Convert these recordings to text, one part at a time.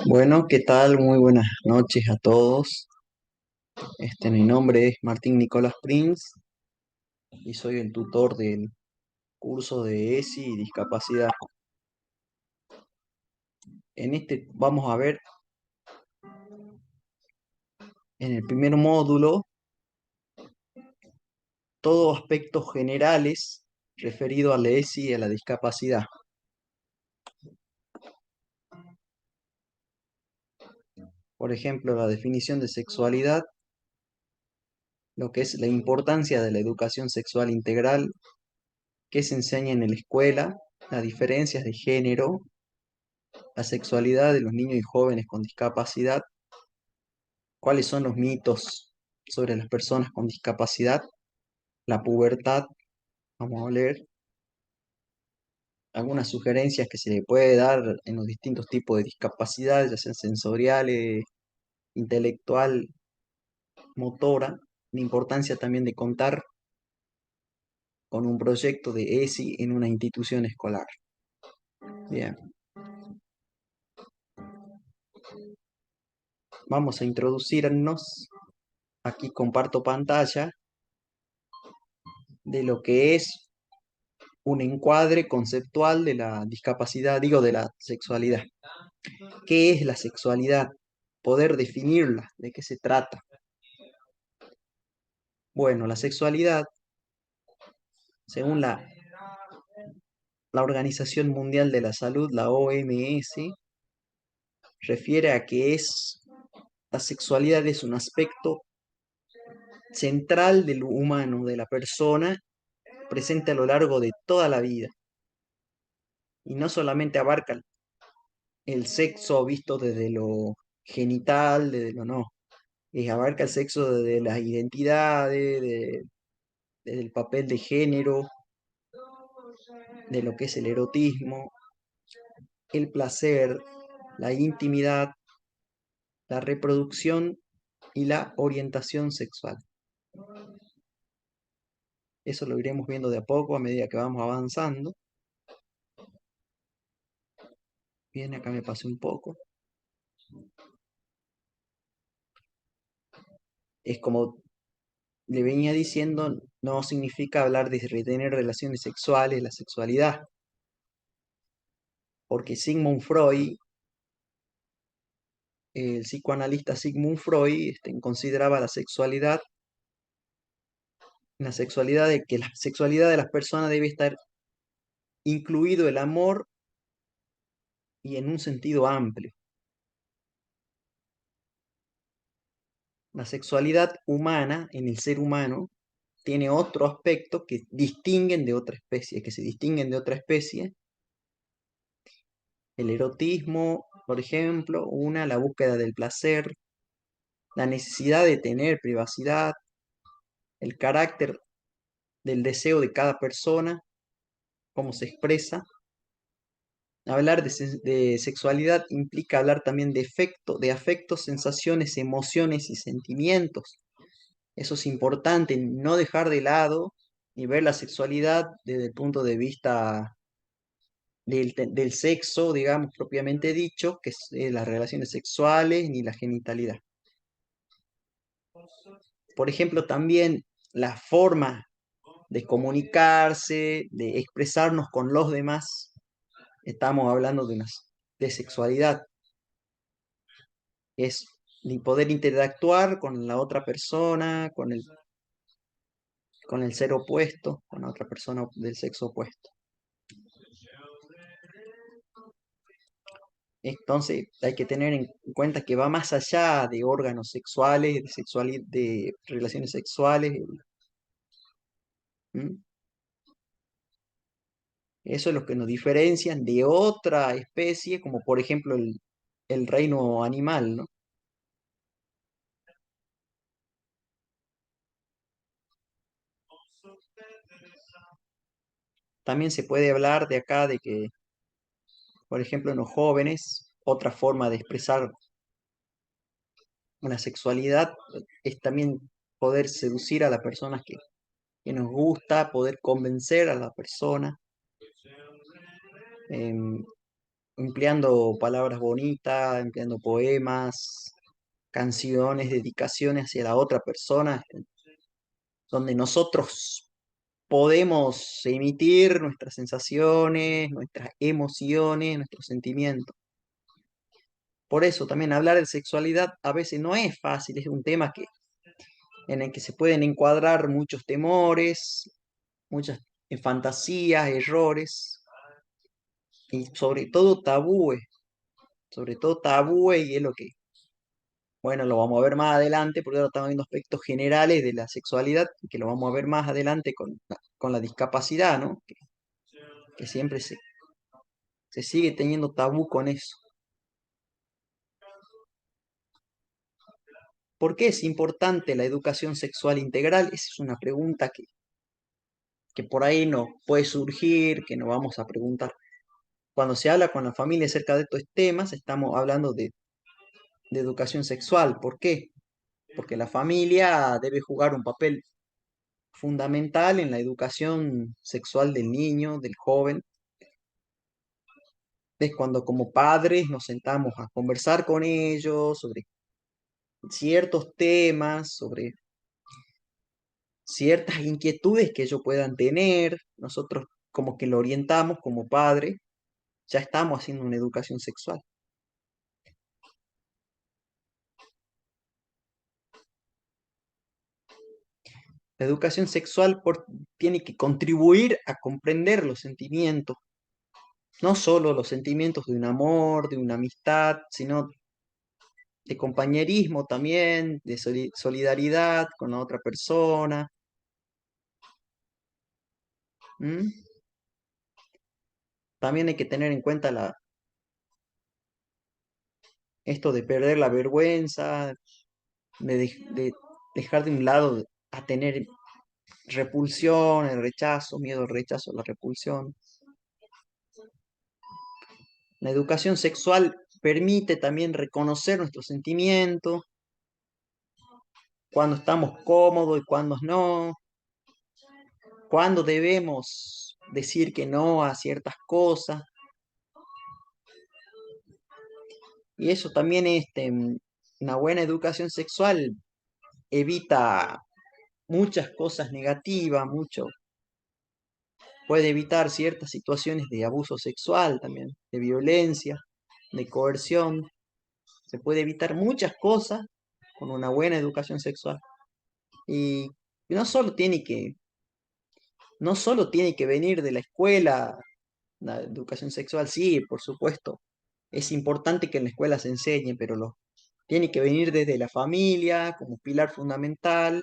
Bueno, ¿qué tal? Muy buenas noches a todos. Mi nombre es Martín Nicolás Prince y soy el tutor del curso de ESI y discapacidad. Vamos a ver en el primer módulo todos aspectos generales referidos a la ESI y a la discapacidad. Por ejemplo, la definición de sexualidad, lo que es la importancia de la educación sexual integral, qué se enseña en la escuela, las diferencias de género, la sexualidad de los niños y jóvenes con discapacidad, cuáles son los mitos sobre las personas con discapacidad, la pubertad, vamos a leer algunas sugerencias que se le puede dar en los distintos tipos de discapacidades, ya sean sensoriales, intelectual, motora, la importancia también de contar con un proyecto de ESI en una institución escolar. Bien, vamos a introducirnos, aquí comparto pantalla, de lo que es un encuadre conceptual de la discapacidad, digo, de la sexualidad. ¿Qué es la sexualidad? Poder definirla, ¿de qué se trata? Bueno, la sexualidad, según la Organización Mundial de la Salud, la OMS, refiere a que la sexualidad es un aspecto central del humano, de la persona, presente a lo largo de toda la vida. Y no solamente abarca el sexo visto desde lo genital, desde lo no. Abarca el sexo desde las identidades, desde el papel de género, de lo que es el erotismo, el placer, la intimidad, la reproducción y la orientación sexual. Eso lo iremos viendo de a poco a medida que vamos avanzando. Bien, acá me pasé un poco. Es como le venía diciendo, no significa hablar de retener relaciones sexuales, la sexualidad, porque Sigmund Freud, el psicoanalista Sigmund Freud, consideraba la sexualidad de que la sexualidad de las personas debe estar incluido el amor y en un sentido amplio. La sexualidad humana en el ser humano tiene otro aspecto que distinguen de otra especie, que se distinguen de otra especie. El erotismo, por ejemplo, la búsqueda del placer, la necesidad de tener privacidad, el carácter del deseo de cada persona, cómo se expresa. Hablar de sexualidad implica hablar también de afectos, sensaciones, emociones y sentimientos. Eso es importante, no dejar de lado ni ver la sexualidad desde el punto de vista del sexo, digamos, propiamente dicho, que es las relaciones sexuales ni la genitalidad. Por ejemplo, también la forma de comunicarse, de expresarnos con los demás. Estamos hablando de sexualidad. Es poder interactuar con la otra persona, con el ser opuesto, con la otra persona del sexo opuesto. Entonces hay que tener en cuenta que va más allá de órganos sexuales, de relaciones sexuales. ¿Mm? Eso es lo que nos diferencian de otra especie, como por ejemplo el reino animal, ¿no? También se puede hablar de acá de que, por ejemplo, en los jóvenes, otra forma de expresar una sexualidad es también poder seducir a las personas que nos gusta poder convencer a la persona, em, empleando palabras bonitas, empleando poemas, canciones, dedicaciones hacia la otra persona, donde nosotros podemos emitir nuestras sensaciones, nuestras emociones, nuestros sentimientos. Por eso también hablar de sexualidad a veces no es fácil, es un tema en el que se pueden encuadrar muchos temores, muchas fantasías, errores y sobre todo tabúes y es lo que, bueno, lo vamos a ver más adelante porque ahora estamos viendo aspectos generales de la sexualidad que lo vamos a ver más adelante con la discapacidad, ¿no? Que siempre se sigue teniendo tabú con eso. ¿Por qué es importante la educación sexual integral? Esa es una pregunta que por ahí nos puede surgir, que nos vamos a preguntar. Cuando se habla con la familia acerca de estos temas, estamos hablando de educación sexual. ¿Por qué? Porque la familia debe jugar un papel fundamental en la educación sexual del niño, del joven. Es cuando como padres nos sentamos a conversar con ellos sobre ciertos temas, sobre ciertas inquietudes que ellos puedan tener. Nosotros como que lo orientamos como padre, ya estamos haciendo una educación sexual. La educación sexual tiene que contribuir a comprender los sentimientos, no solo los sentimientos de un amor, de una amistad, sino de compañerismo también, de solidaridad con la otra persona. ¿M? También hay que tener en cuenta esto de perder la vergüenza, de dejar de un lado a tener repulsión, el rechazo, miedo al rechazo, la repulsión. La educación sexual permite también reconocer nuestros sentimientos, cuando estamos cómodos y cuando no, cuando debemos decir que no a ciertas cosas. Y eso también, una buena educación sexual evita muchas cosas negativas, puede evitar ciertas situaciones de abuso sexual también, de violencia, de coerción. Se puede evitar muchas cosas con una buena educación sexual. Y no solo tiene que, no solo tiene que venir de la escuela, la educación sexual, sí, por supuesto. Es importante que en la escuela se enseñe, pero tiene que venir desde la familia como pilar fundamental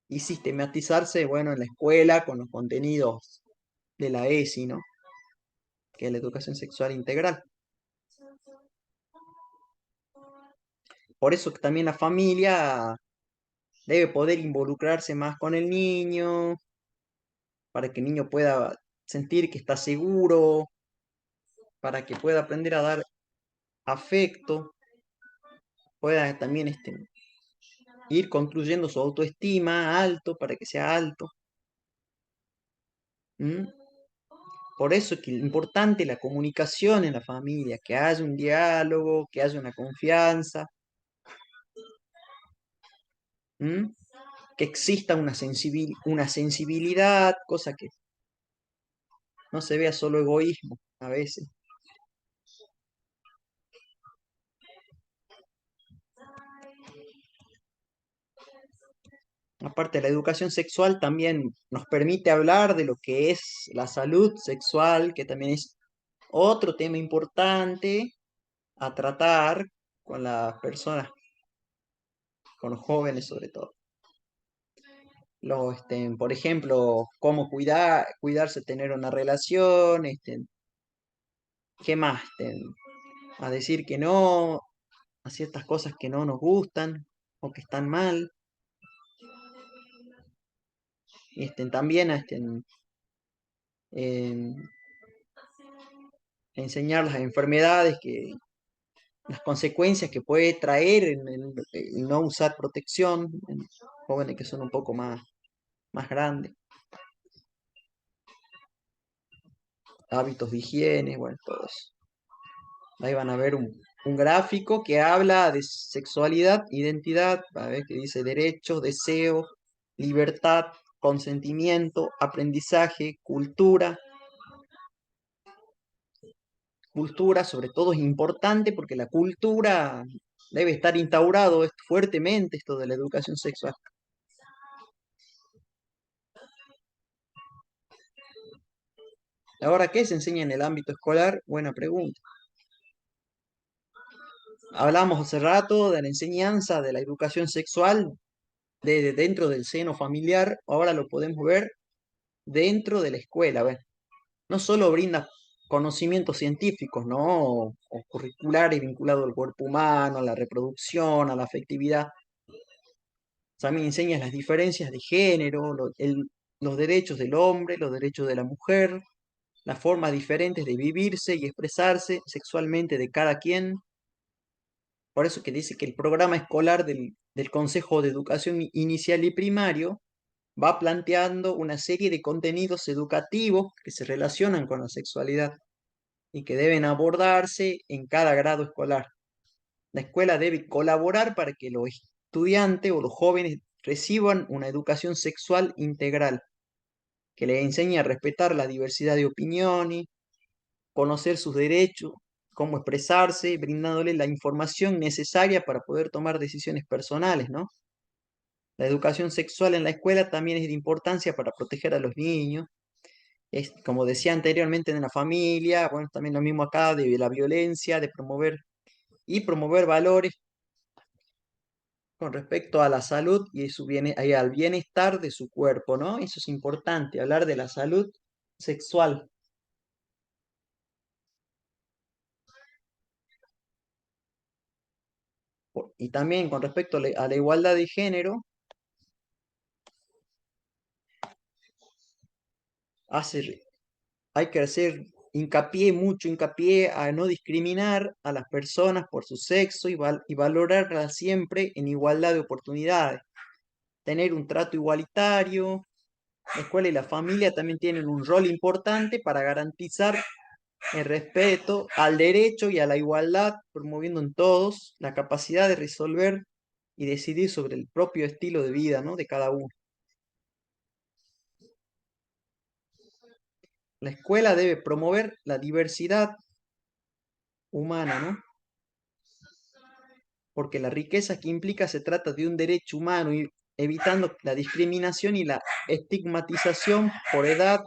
y sistematizarse, bueno, en la escuela con los contenidos de la ESI, ¿no? Que es la educación sexual integral. Por eso que también la familia debe poder involucrarse más con el niño, para que el niño pueda sentir que está seguro, para que pueda aprender a dar afecto, pueda también ir construyendo su autoestima alto para que sea alto. ¿M? Por eso es que es importante la comunicación en la familia, que haya un diálogo, que haya una confianza, ¿m? Que exista una sensibilidad, cosa que no se vea solo egoísmo a veces. Aparte, la educación sexual también nos permite hablar de lo que es la salud sexual, que también es otro tema importante a tratar con las personas, con los jóvenes sobre todo. Por ejemplo, cómo cuidarse, tener una relación, qué más, a decir que no, a ciertas cosas que no nos gustan o que están mal. También en enseñar las enfermedades, las consecuencias que puede traer en el no usar protección en jóvenes que son un poco más más grande, hábitos de higiene, bueno, todo eso. Ahí van a ver un gráfico que habla de sexualidad, identidad, a ver que dice derechos, deseos, libertad, consentimiento, aprendizaje, cultura. Cultura, sobre todo, es importante porque la cultura debe estar instaurado fuertemente esto de la educación sexual. Ahora, ¿qué se enseña en el ámbito escolar? Buena pregunta. Hablamos hace rato de la enseñanza de la educación sexual desde dentro del seno familiar, ahora lo podemos ver dentro de la escuela. A ver, no solo brinda conocimientos científicos, ¿no? O curriculares vinculados al cuerpo humano, a la reproducción, a la afectividad, también enseña las diferencias de género, los derechos del hombre, los derechos de la mujer, las formas diferentes de vivirse y expresarse sexualmente de cada quien. Por eso que dice que el programa escolar del Consejo de Educación Inicial y Primario va planteando una serie de contenidos educativos que se relacionan con la sexualidad y que deben abordarse en cada grado escolar. La escuela debe colaborar para que los estudiantes o los jóvenes reciban una educación sexual integral, que les enseñe a respetar la diversidad de opiniones, conocer sus derechos, cómo expresarse, brindándoles la información necesaria para poder tomar decisiones personales, ¿no? La educación sexual en la escuela también es de importancia para proteger a los niños. Es, como decía anteriormente, en la familia, bueno, también lo mismo acá, de la violencia, de promover y promover valores con respecto a la salud y al bienestar de su cuerpo, ¿no? Eso es importante, hablar de la salud sexual. Y también con respecto a la igualdad de género, hace, hay que hacer hincapié, mucho hincapié a no discriminar a las personas por su sexo y valorarlas siempre en igualdad de oportunidades. Tener un trato igualitario. La escuela y la familia también tienen un rol importante para garantizar el respeto al derecho y a la igualdad, promoviendo en todos la capacidad de resolver y decidir sobre el propio estilo de vida, ¿no? De cada uno. La escuela debe promover la diversidad humana, ¿no? Porque la riqueza que implica se trata de un derecho humano y evitando la discriminación y la estigmatización por edad,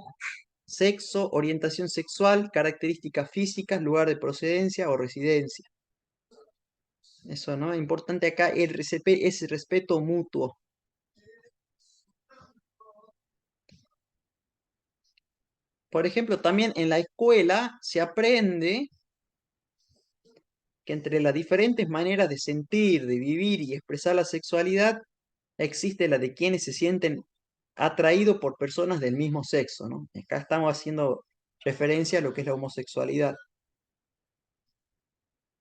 sexo, orientación sexual, características físicas, lugar de procedencia o residencia. Eso, ¿no? Importante acá ese respeto mutuo. Por ejemplo, también en la escuela se aprende que entre las diferentes maneras de sentir, de vivir y expresar la sexualidad, existe la de quienes se sienten atraídos por personas del mismo sexo, ¿no? Acá estamos haciendo referencia a lo que es la homosexualidad.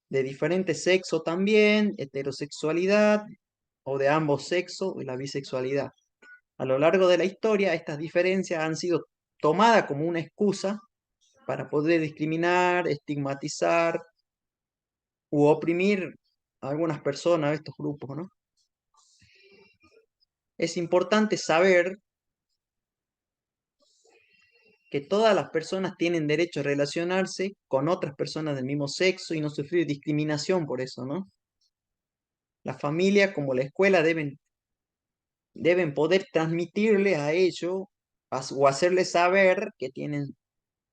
De diferente sexo también, heterosexualidad, o de ambos sexos, y la bisexualidad. A lo largo de la historia, estas diferencias han sido tomadas como una excusa para poder discriminar, estigmatizar u oprimir a algunas personas, a estos grupos, ¿no? Es importante saber que todas las personas tienen derecho a relacionarse con otras personas del mismo sexo y no sufrir discriminación por eso, ¿no? La familia como la escuela deben poder transmitirle a ellos o hacerles saber que tienen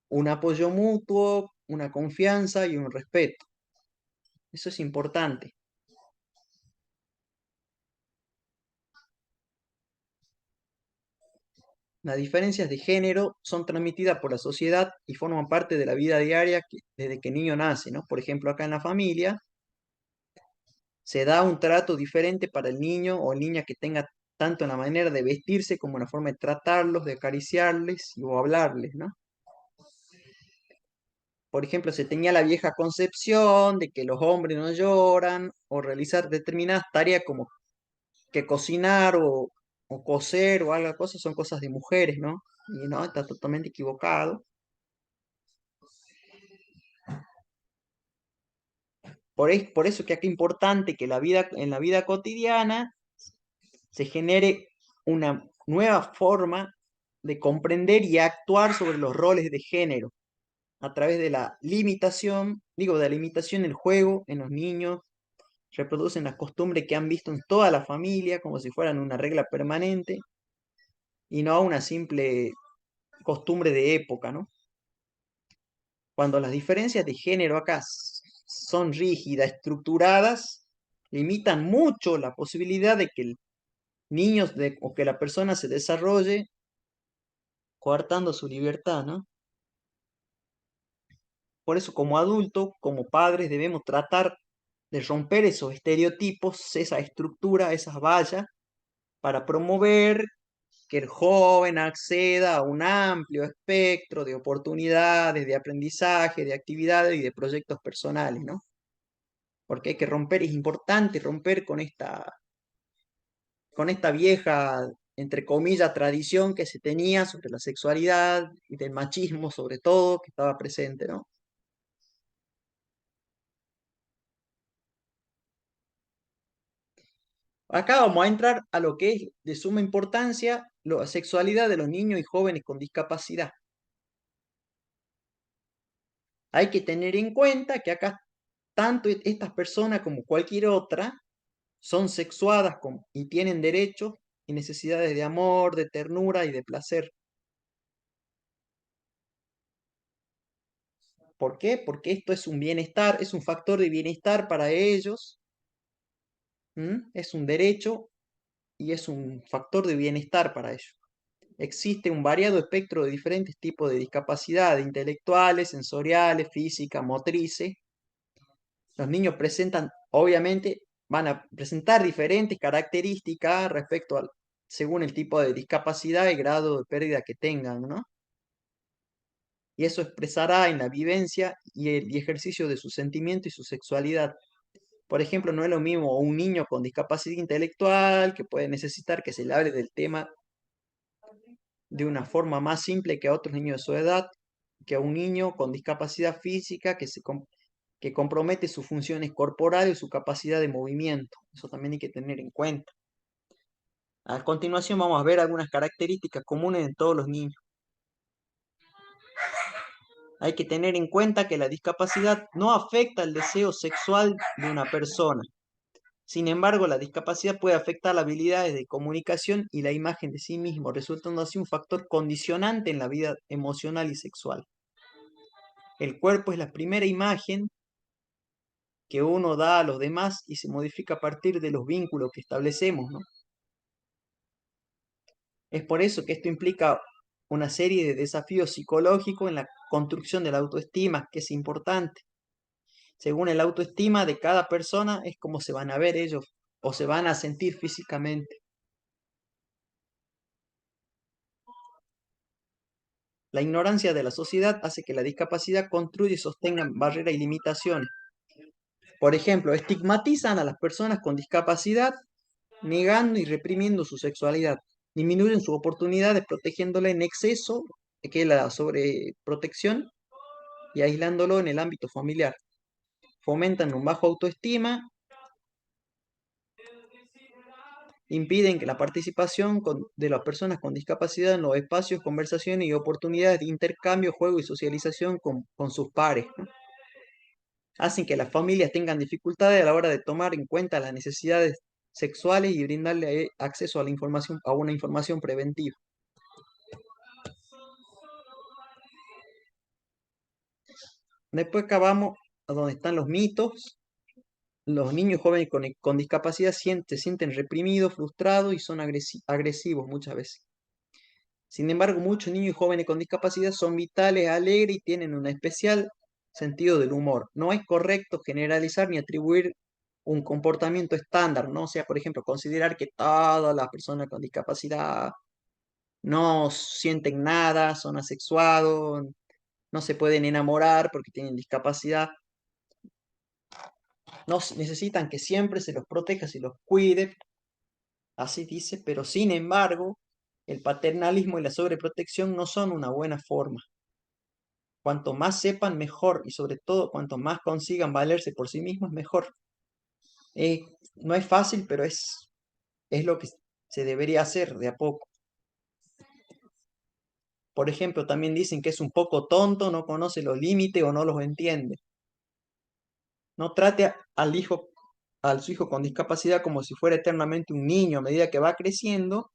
un apoyo mutuo, una confianza y un respeto. Eso es importante. Las diferencias de género son transmitidas por la sociedad y forman parte de la vida diaria desde que el niño nace, ¿no? Por ejemplo, acá en la familia se da un trato diferente para el niño o niña que tenga tanto en la manera de vestirse como en la forma de tratarlos, de acariciarles o hablarles, ¿no? Por ejemplo, se tenía la vieja concepción de que los hombres no lloran o realizar determinadas tareas como que cocinar o coser o algo, cosas son cosas de mujeres, ¿no? Y no, está totalmente equivocado. Por eso que acá es importante que en la vida cotidiana se genere una nueva forma de comprender y actuar sobre los roles de género a través de la limitación, digo, de la limitación del juego en los niños, reproducen las costumbres que han visto en toda la familia como si fueran una regla permanente y no una simple costumbre de época, ¿no? Cuando las diferencias de género acá son rígidas, estructuradas, limitan mucho la posibilidad de que el niño o que la persona se desarrolle coartando su libertad, ¿no? Por eso como adultos, como padres, debemos tratar de romper esos estereotipos, esa estructura, esas vallas, para promover que el joven acceda a un amplio espectro de oportunidades, de aprendizaje, de actividades y de proyectos personales, ¿no? Porque hay que romper, es importante romper con esta vieja, entre comillas, tradición que se tenía sobre la sexualidad y del machismo sobre todo, que estaba presente, ¿no? Acá vamos a entrar a lo que es de suma importancia la sexualidad de los niños y jóvenes con discapacidad. Hay que tener en cuenta que acá tanto estas personas como cualquier otra son sexuadas y tienen derechos y necesidades de amor, de ternura y de placer. ¿Por qué? Porque esto es un bienestar, es un factor de bienestar para ellos, ¿m? Es un derecho y es un factor de bienestar para ellos. Existe un variado espectro de diferentes tipos de discapacidad, intelectuales, sensoriales, físicas, motrices. Los niños presentan, obviamente, van a presentar diferentes características según el tipo de discapacidad y grado de pérdida que tengan, ¿no? Y eso expresará en la vivencia y el y ejercicio de su sentimiento y su sexualidad. Por ejemplo, no es lo mismo un niño con discapacidad intelectual que puede necesitar que se le hable del tema de una forma más simple que a otros niños de su edad, que a un niño con discapacidad física que compromete sus funciones corporales y su capacidad de movimiento. Eso también hay que tener en cuenta. A continuación vamos a ver algunas características comunes en todos los niños. Hay que tener en cuenta que la discapacidad no afecta el deseo sexual de una persona. Sin embargo, la discapacidad puede afectar las habilidades de comunicación y la imagen de sí mismo, resultando así un factor condicionante en la vida emocional y sexual. El cuerpo es la primera imagen que uno da a los demás y se modifica a partir de los vínculos que establecemos, ¿no? Es por eso que esto implica una serie de desafíos psicológicos en la construcción de la autoestima, que es importante. Según el autoestima de cada persona es como se van a ver ellos o se van a sentir físicamente. La ignorancia de la sociedad hace que la discapacidad construya y sostenga barreras y limitaciones. Por ejemplo, estigmatizan a las personas con discapacidad, negando y reprimiendo su sexualidad. Disminuyen sus oportunidades, protegiéndola en exceso, que es la sobreprotección, y aislándolo en el ámbito familiar. Fomentan un bajo autoestima, impiden que la participación de las personas con discapacidad en los espacios, conversaciones y oportunidades de intercambio, juego y socialización con sus pares, ¿no? Hacen que las familias tengan dificultades a la hora de tomar en cuenta las necesidades sexuales y brindarle acceso a la información, a una información preventiva. Después acabamos a donde están los mitos. Los niños jóvenes con discapacidad se sienten reprimidos, frustrados y son agresivos muchas veces. Sin embargo, muchos niños y jóvenes con discapacidad son vitales, alegres y tienen un especial sentido del humor. No es correcto generalizar ni atribuir un comportamiento estándar, ¿no? O sea, por ejemplo, considerar que todas las personas con discapacidad no sienten nada, son asexuados, no se pueden enamorar porque tienen discapacidad. No necesitan que siempre se los proteja, se los cuide, Así dice, pero sin embargo, el paternalismo y la sobreprotección no son una buena forma. Cuanto más sepan, mejor, y sobre todo, cuanto más consigan valerse por sí mismos, mejor. Eh, no es fácil, pero es lo que se debería hacer de a poco. Por ejemplo, también dicen que es un poco tonto, no conoce los límites o no los entiende. No trate al su hijo con discapacidad como si fuera eternamente un niño. A medida que va creciendo,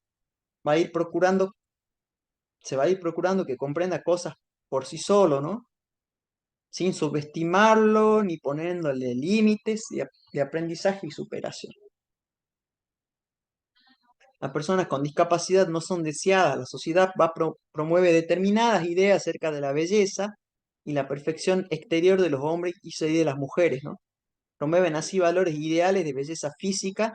va a ir procurando, se va a ir procurando que comprenda cosas por sí solo, ¿no? Sin subestimarlo ni poniéndole límites de aprendizaje y superación. Las personas con discapacidad no son deseadas. La sociedad promueve determinadas ideas acerca de la belleza y la perfección exterior de los hombres y de las mujeres, ¿no? Promueven así valores ideales de belleza física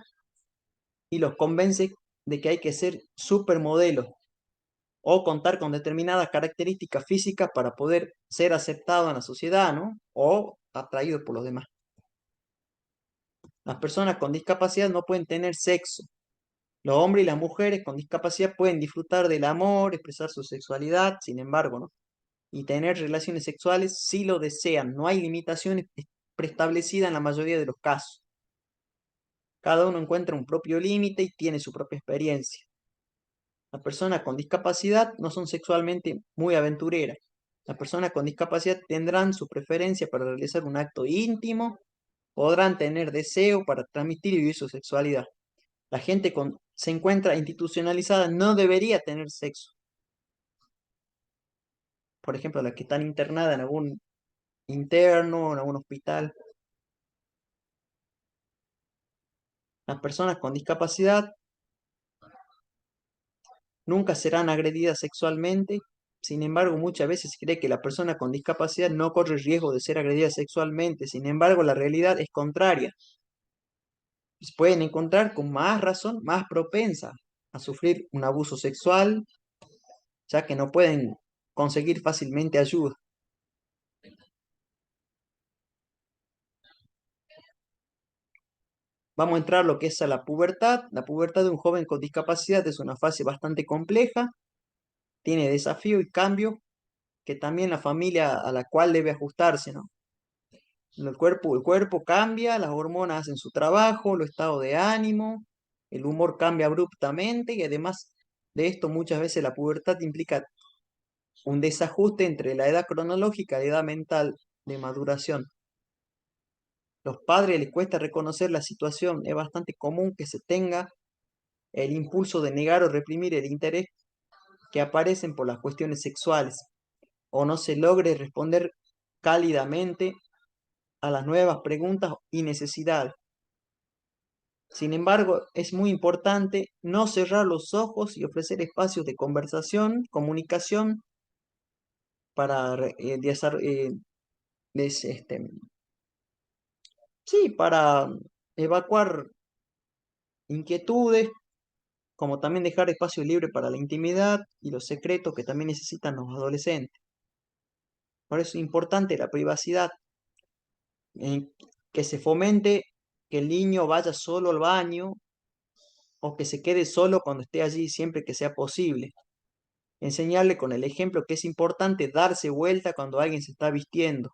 y los convence de que hay que ser supermodelos o contar con determinadas características físicas para poder ser aceptado en la sociedad, ¿no? O atraído por los demás. Las personas con discapacidad no pueden tener sexo. Los hombres y las mujeres con discapacidad pueden disfrutar del amor, expresar su sexualidad, sin embargo, ¿no? Y tener relaciones sexuales si lo desean. No hay limitaciones preestablecidas en la mayoría de los casos. Cada uno encuentra un propio límite y tiene su propia experiencia. Las personas con discapacidad no son sexualmente muy aventureras. Las personas con discapacidad tendrán su preferencia para realizar un acto íntimo, podrán tener deseo para transmitir y vivir su sexualidad. La gente se encuentra institucionalizada no debería tener sexo. Por ejemplo, las que están internadas en algún interno, en algún hospital. Las personas con discapacidad nunca serán agredidas sexualmente. Sin embargo, muchas veces se cree que la persona con discapacidad no corre riesgo de ser agredida sexualmente. Sin embargo, la realidad es contraria. Pueden encontrar con más razón, más propensa a sufrir un abuso sexual, ya que no pueden conseguir fácilmente ayuda. Vamos a entrar a lo que es a la pubertad. La pubertad de un joven con discapacidad es una fase bastante compleja, tiene desafío y cambio que también la familia a la cual debe ajustarse, ¿no? El cuerpo cambia, las hormonas hacen su trabajo, el estado de ánimo, el humor cambia abruptamente y además de esto muchas veces la pubertad implica un desajuste entre la edad cronológica y la edad mental de maduración. Los padres les cuesta reconocer la situación, es bastante común que se tenga el impulso de negar o reprimir el interés que aparecen por las cuestiones sexuales o no se logre responder cálidamente a las nuevas preguntas y necesidades. Sin embargo, es muy importante no cerrar los ojos y ofrecer espacios de conversación, comunicación para des- este, sí, para evacuar inquietudes, como también dejar espacio libre para la intimidad y los secretos que también necesitan los adolescentes. Por eso es importante la privacidad, en que se fomente que el niño vaya solo al baño o que se quede solo cuando esté allí siempre que sea posible. Enseñarle con el ejemplo que es importante darse vuelta cuando alguien se está vistiendo.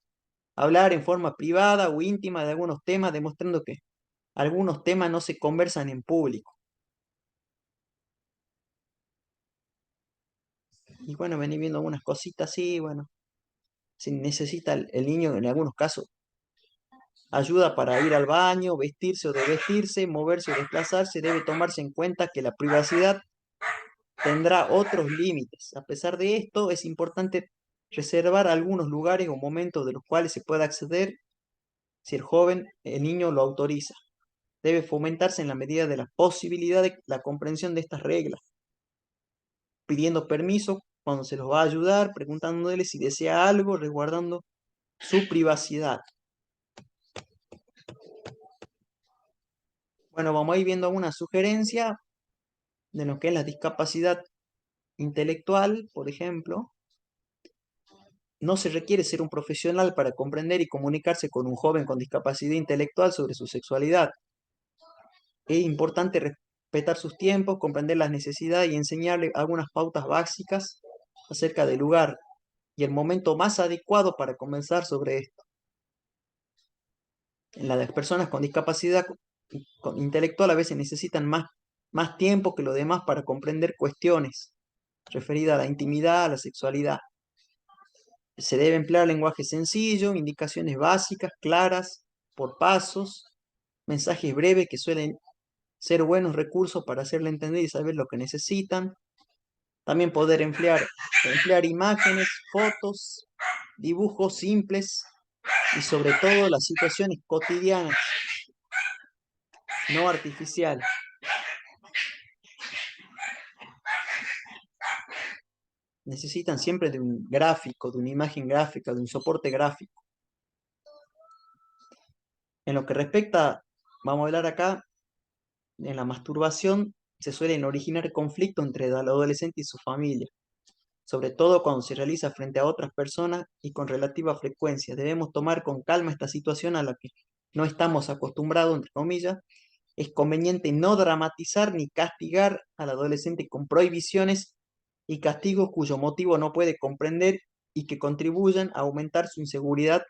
Hablar en forma privada o íntima de algunos temas, demostrando que algunos temas no se conversan en público. Y bueno, vení viendo algunas cositas así, bueno, si necesita el niño en algunos casos ayuda para ir al baño, vestirse o desvestirse, moverse o desplazarse, debe tomarse en cuenta que la privacidad tendrá otros límites. A pesar de esto, es importante reservar algunos lugares o momentos de los cuales se pueda acceder si el niño lo autoriza. Debe fomentarse en la medida de la posibilidad de la comprensión de estas reglas, pidiendo permiso cuando se los va a ayudar, preguntándole si desea algo, resguardando su privacidad. Bueno, vamos a ir viendo alguna sugerencia de lo que es la discapacidad intelectual, por ejemplo. No se requiere ser un profesional para comprender y comunicarse con un joven con discapacidad intelectual sobre su sexualidad. Es importante respetar sus tiempos, comprender las necesidades y enseñarle algunas pautas básicas acerca del lugar y el momento más adecuado para comenzar sobre esto. Las personas con discapacidad intelectual a veces necesitan más tiempo que los demás para comprender cuestiones referidas a la intimidad, a la sexualidad. Se debe emplear lenguaje sencillo, indicaciones básicas, claras, por pasos, mensajes breves que suelen ser buenos recursos para hacerle entender y saber lo que necesitan. También poder emplear imágenes, fotos, dibujos simples y sobre todo las situaciones cotidianas, no artificiales. Necesitan siempre de un gráfico, de una imagen gráfica, de un soporte gráfico. En lo que respecta, vamos a hablar acá, en la masturbación se suelen originar conflictos entre el adolescente y su familia, sobre todo cuando se realiza frente a otras personas y con relativa frecuencia. Debemos tomar con calma esta situación a la que no estamos acostumbrados, entre comillas. Es conveniente no dramatizar ni castigar al adolescente con prohibiciones y castigos cuyo motivo no puede comprender y que contribuyan a aumentar su inseguridad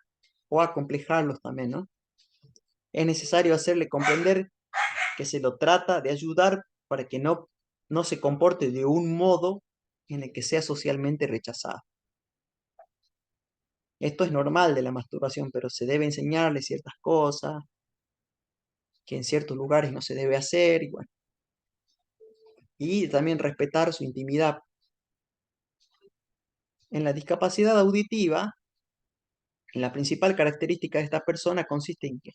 o a acomplejarlos también, ¿no? Es necesario hacerle comprender que se lo trata de ayudar para que no se comporte de un modo en el que sea socialmente rechazado. Esto es normal de la masturbación, pero se debe enseñarle ciertas cosas que en ciertos lugares no se debe hacer, y bueno, y también respetar su intimidad. En la discapacidad auditiva, la principal característica de esta persona consiste en que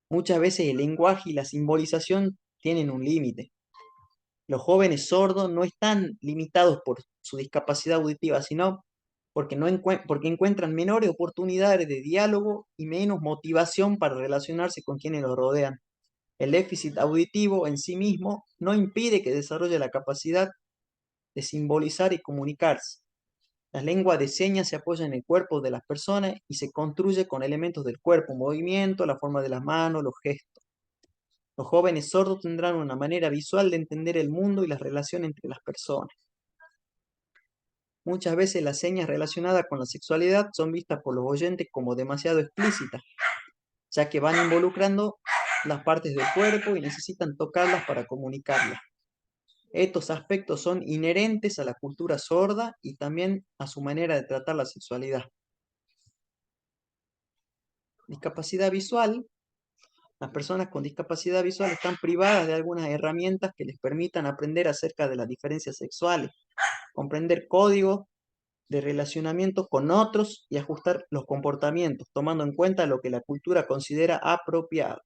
muchas veces el lenguaje y la simbolización tienen un límite. Los jóvenes sordos no están limitados por su discapacidad auditiva, sino porque encuentran menores oportunidades de diálogo y menos motivación para relacionarse con quienes los rodean. El déficit auditivo en sí mismo no impide que desarrolle la capacidad de simbolizar y comunicarse. La lengua de señas se apoya en el cuerpo de las personas y se construye con elementos del cuerpo, movimiento, la forma de las manos, los gestos. Los jóvenes sordos tendrán una manera visual de entender el mundo y las relaciones entre las personas. Muchas veces las señas relacionadas con la sexualidad son vistas por los oyentes como demasiado explícitas, ya que van involucrando las partes del cuerpo y necesitan tocarlas para comunicarlas. Estos aspectos son inherentes a la cultura sorda y también a su manera de tratar la sexualidad. Discapacidad visual. Las personas con discapacidad visual están privadas de algunas herramientas que les permitan aprender acerca de las diferencias sexuales, comprender códigos de relacionamiento con otros y ajustar los comportamientos, tomando en cuenta lo que la cultura considera apropiado.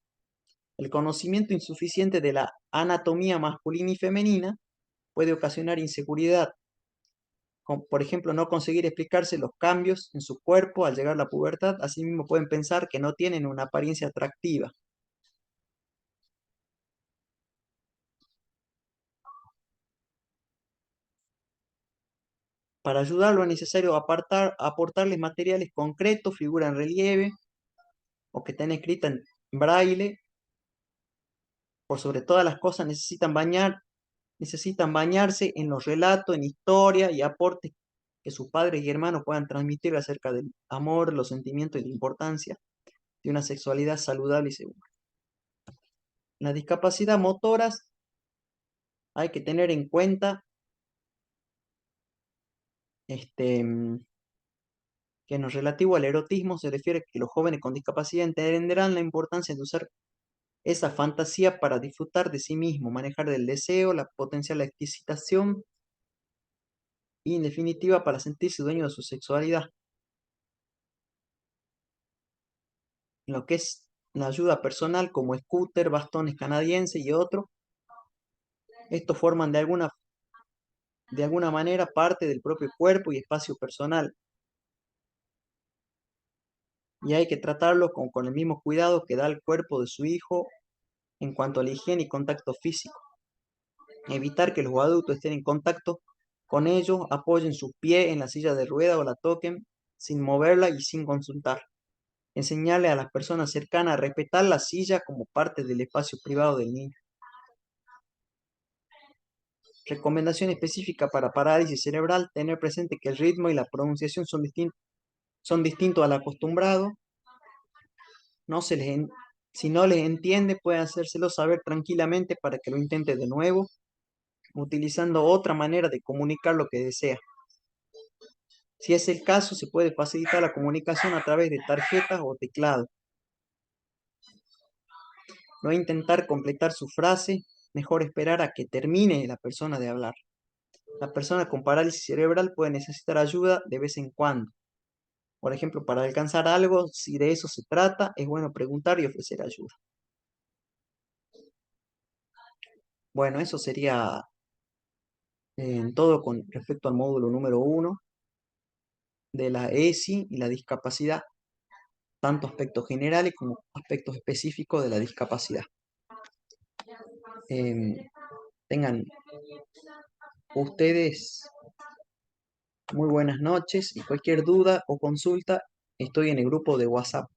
El conocimiento insuficiente de la anatomía masculina y femenina puede ocasionar inseguridad, como por ejemplo no conseguir explicarse los cambios en su cuerpo al llegar a la pubertad. Asimismo pueden pensar que no tienen una apariencia atractiva. Para ayudarlo es necesario aportarles materiales concretos, figuras en relieve o que estén escritas en braille. Por sobre todas las cosas necesitan bañarse en los relatos, en historia y aportes que sus padres y hermanos puedan transmitir acerca del amor, los sentimientos y la importancia de una sexualidad saludable y segura. En las discapacidades motoras hay que tener en cuenta este, que en lo relativo al erotismo se refiere que los jóvenes con discapacidad entenderán la importancia de usar esa fantasía para disfrutar de sí mismo, manejar el deseo, la potencial excitación y en definitiva para sentirse dueño de su sexualidad. En lo que es la ayuda personal como scooter, bastones canadienses y otros, estos forman de alguna manera parte del propio cuerpo y espacio personal y hay que tratarlo con el mismo cuidado que da el cuerpo de su hijo en cuanto a la higiene y contacto físico. Evitar que los adultos estén en contacto con ellos, apoyen sus pies en la silla de rueda o la toquen sin moverla y sin consultar. Enseñarle a las personas cercanas a respetar la silla como parte del espacio privado del niño. Recomendación específica para parálisis cerebral, tener presente que el ritmo y la pronunciación son distintos al acostumbrado. No se les en- Si no les entiende, pueden hacérselo saber tranquilamente para que lo intente de nuevo, utilizando otra manera de comunicar lo que desea. Si es el caso, se puede facilitar la comunicación a través de tarjetas o teclado. No intentar completar su frase, mejor esperar a que termine la persona de hablar. La persona con parálisis cerebral puede necesitar ayuda de vez en cuando. Por ejemplo, para alcanzar algo, si de eso se trata, es bueno preguntar y ofrecer ayuda. Bueno, eso sería en todo con respecto al módulo número 1 de la ESI y la discapacidad, tanto aspectos generales como aspectos específicos de la discapacidad. Em, Tengan ustedes muy buenas noches y cualquier duda o consulta, estoy en el grupo de WhatsApp.